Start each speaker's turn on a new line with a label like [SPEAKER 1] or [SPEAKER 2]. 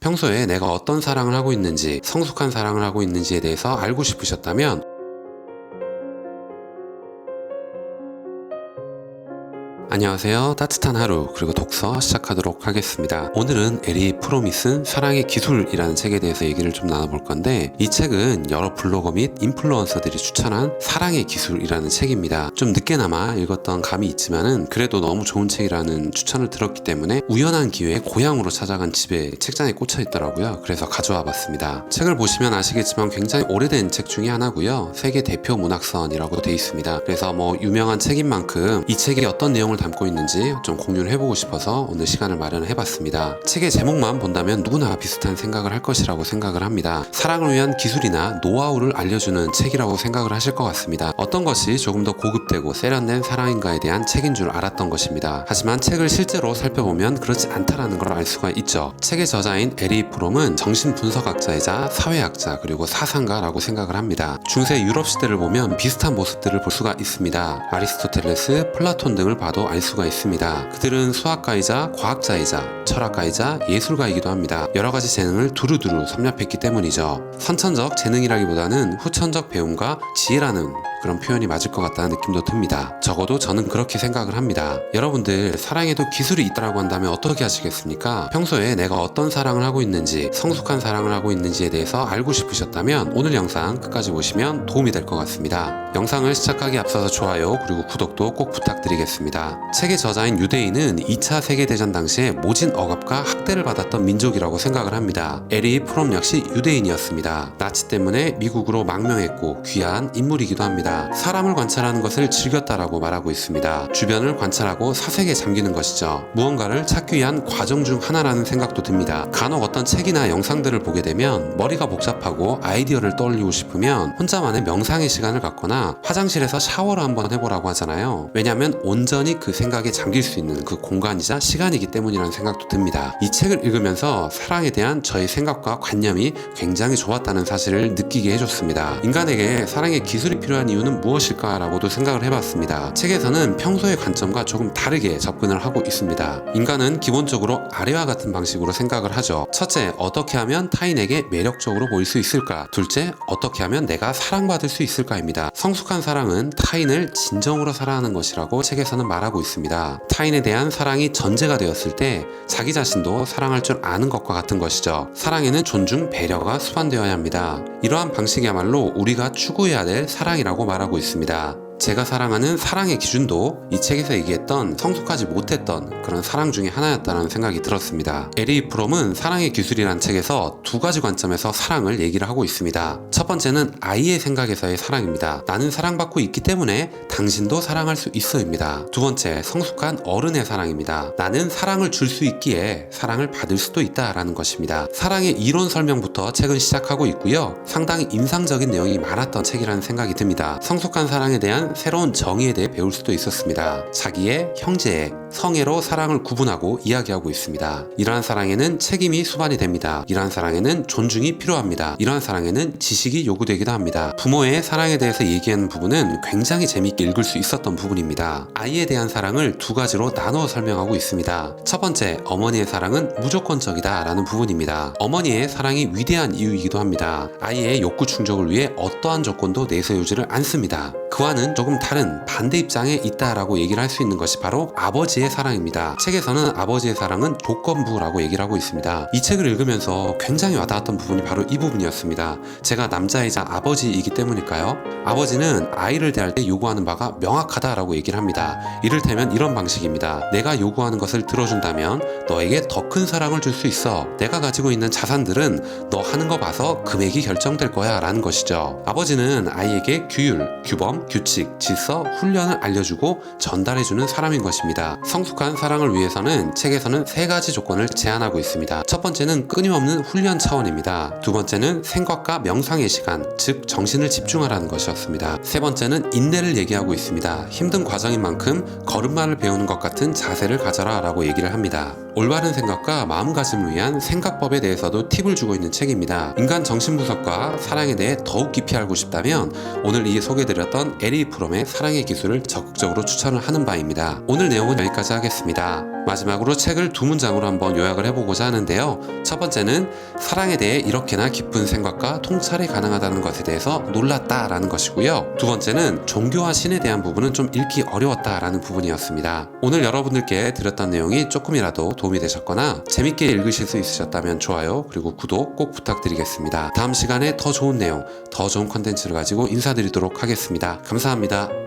[SPEAKER 1] 평소에 내가 어떤 사랑을 하고 있는지, 성숙한 사랑을 하고 있는지에 대해서 알고 싶으셨다면 안녕하세요. 따뜻한 하루 그리고 독서 시작하도록 하겠습니다. 오늘은 에리 프롬이 쓴 사랑의 기술이라는 책에 대해서 얘기를 좀 나눠볼 건데, 이 책은 여러 블로거 및 인플루언서들이 추천한 사랑의 기술이라는 책입니다. 좀 늦게나마 읽었던 감이 있지만은 그래도 너무 좋은 책이라는 추천을 들었기 때문에 우연한 기회에 고향으로 찾아간 집에 책장에 꽂혀 있더라고요. 그래서 가져와 봤습니다. 책을 보시면 아시겠지만 굉장히 오래된 책 중에 하나고요. 세계 대표 문학선이라고 돼 있습니다. 그래서 유명한 책인 만큼 이 책이 어떤 내용을 담고 있는지 좀 공유를 해보고 싶어서 오늘 시간을 마련을 해봤습니다. 책의 제목만 본다면 누구나 비슷한 생각을 할 것이라고 생각을 합니다. 사랑을 위한 기술이나 노하우를 알려주는 책이라고 생각을 하실 것 같습니다. 어떤 것이 조금 더 고급되고 세련된 사랑인가에 대한 책인 줄 알았던 것입니다. 하지만 책을 실제로 살펴보면 그렇지 않다라는 걸 알 수가 있죠. 책의 저자인 에리 프롬은 정신분석학자이자 사회학자 그리고 사상가라고 생각을 합니다. 중세 유럽 시대를 보면 비슷한 모습들을 볼 수가 있습니다. 아리스토텔레스, 플라톤 등을 봐도 알 수가 있습니다. 그들은 수학가이자 과학자이자 철학가이자 예술가이기도 합니다. 여러가지 재능을 두루두루 섭렵했기 때문이죠. 선천적 재능이라기보다는 후천적 배움과 지혜라는 그런 표현이 맞을 것 같다는 느낌도 듭니다. 적어도 저는 그렇게 생각을 합니다. 여러분들 사랑에도 기술이 있다고 한다면 어떻게 하시겠습니까? 평소에 내가 어떤 사랑을 하고 있는지, 성숙한 사랑을 하고 있는지에 대해서 알고 싶으셨다면 오늘 영상 끝까지 보시면 도움이 될 것 같습니다. 영상을 시작하기 앞서서 좋아요 그리고 구독도 꼭 부탁드리겠습니다. 책의 저자인 유대인은 2차 세계대전 당시에 모진 억압과 학대를 받았던 민족이라고 생각을 합니다. 에리 프롬 역시 유대인이었습니다. 나치 때문에 미국으로 망명했고 귀한 인물이기도 합니다. 사람을 관찰하는 것을 즐겼다라고 말하고 있습니다. 주변을 관찰하고 사색에 잠기는 것이죠. 무언가를 찾기 위한 과정 중 하나라는 생각도 듭니다. 간혹 어떤 책이나 영상들을 보게 되면 머리가 복잡하고 아이디어를 떠올리고 싶으면 혼자만의 명상의 시간을 갖거나 화장실에서 샤워를 한번 해보라고 하잖아요. 왜냐하면 온전히 그 생각에 잠길 수 있는 그 공간이자 시간이기 때문이라는 생각도 듭니다. 이 책을 읽으면서 사랑에 대한 저의 생각과 관념이 굉장히 좋았다는 사실을 느끼게 해줬습니다. 인간에게 사랑의 기술이 필요한 이유는 무엇일까라고도 생각을 해봤습니다. 책에서는 평소의 관점과 조금 다르게 접근을 하고 있습니다. 인간은 기본적으로 아래와 같은 방식으로 생각을 하죠. 첫째, 어떻게 하면 타인에게 매력적으로 보일 수 있을까? 둘째, 어떻게 하면 내가 사랑받을 수 있을까입니다. 성숙한 사랑은 타인을 진정으로 사랑하는 것이라고 책에서는 말하고 있습니다. 타인에 대한 사랑이 전제가 되었을 때 자기 자신도 사랑할 줄 아는 것과 같은 것이죠. 사랑에는 존중, 배려가 수반되어야 합니다. 이러한 방식이야말로 우리가 추구해야 될 사랑이라고 말하고 있습니다. 제가 사랑하는 사랑의 기준도 이 책에서 얘기했던 성숙하지 못했던 그런 사랑 중에 하나였다는 생각이 들었습니다. 에리 프롬은 사랑의 기술이라는 책에서 두 가지 관점에서 사랑을 얘기를 하고 있습니다. 첫 번째는 아이의 생각에서의 사랑입니다. 나는 사랑받고 있기 때문에 당신도 사랑할 수 있어입니다. 두 번째, 성숙한 어른의 사랑입니다. 나는 사랑을 줄 수 있기에 사랑을 받을 수도 있다라는 것입니다. 사랑의 이론 설명부터 책은 시작하고 있고요. 상당히 인상적인 내용이 많았던 책이라는 생각이 듭니다. 성숙한 사랑에 대한 새로운 정의에 대해 배울 수도 있었습니다. 자기의, 형제의, 성애로 사랑을 구분하고 이야기하고 있습니다. 이러한 사랑에는 책임이 수반이 됩니다. 이러한 사랑에는 존중이 필요합니다. 이러한 사랑에는 지식이 요구되기도 합니다. 부모의 사랑에 대해서 얘기하는 부분은 굉장히 재미있게 읽을 수 있었던 부분입니다. 아이에 대한 사랑을 두 가지로 나누어 설명하고 있습니다. 첫 번째, 어머니의 사랑은 무조건적이다 라는 부분입니다. 어머니의 사랑이 위대한 이유이기도 합니다. 아이의 욕구 충족을 위해 어떠한 조건도 내세우지를 않습니다. 그와는 조금 다른 반대 입장에 있다라고 얘기를 할 수 있는 것이 바로 아버지의 사랑입니다. 책에서는 아버지의 사랑은 조건부라고 얘기를 하고 있습니다. 이 책을 읽으면서 굉장히 와닿았던 부분이 바로 이 부분이었습니다. 제가 남자이자 아버지이기 때문일까요? 아버지는 아이를 대할 때 요구하는 바가 명확하다라고 얘기를 합니다. 이를테면 이런 방식입니다. 내가 요구하는 것을 들어준다면 너에게 더 큰 사랑을 줄 수 있어. 내가 가지고 있는 자산들은 너 하는 거 봐서 금액이 결정될 거야 라는 것이죠. 아버지는 아이에게 규율, 규범, 규칙, 질서, 훈련을 알려주고 전달해주는 사람인 것입니다. 성숙한 사랑을 위해서는 책에서는 세 가지 조건을 제안하고 있습니다. 첫 번째는 끊임없는 훈련 차원입니다. 두 번째는 생각과 명상의 시간, 즉 정신을 집중하라는 것이었습니다. 세 번째는 인내를 얘기하고 있습니다. 힘든 과정인 만큼 걸음마를 배우는 것 같은 자세를 가져라 라고 얘기를 합니다. 올바른 생각과 마음가짐을 위한 생각법에 대해서도 팁을 주고 있는 책입니다. 인간 정신분석과 사랑에 대해 더욱 깊이 알고 싶다면 오늘 이 소개드렸던 에리 프롬의 사랑의 기술을 적극적으로 추천을 하는 바입니다. 오늘 내용은 여기까지 하겠습니다. 마지막으로 책을 두 문장으로 한번 요약을 해보고자 하는데요. 첫 번째는 사랑에 대해 이렇게나 깊은 생각과 통찰이 가능하다는 것에 대해서 놀랐다라는 것이고요. 두 번째는 종교와 신에 대한 부분은 좀 읽기 어려웠다라는 부분이었습니다. 오늘 여러분들께 드렸던 내용이 조금이라도 도움이 되셨거나 재밌게 읽으실 수 있으셨다면 좋아요 그리고 구독 꼭 부탁드리겠습니다. 다음 시간에 더 좋은 내용, 더 좋은 컨텐츠를 가지고 인사드리도록 하겠습니다. 감사합니다.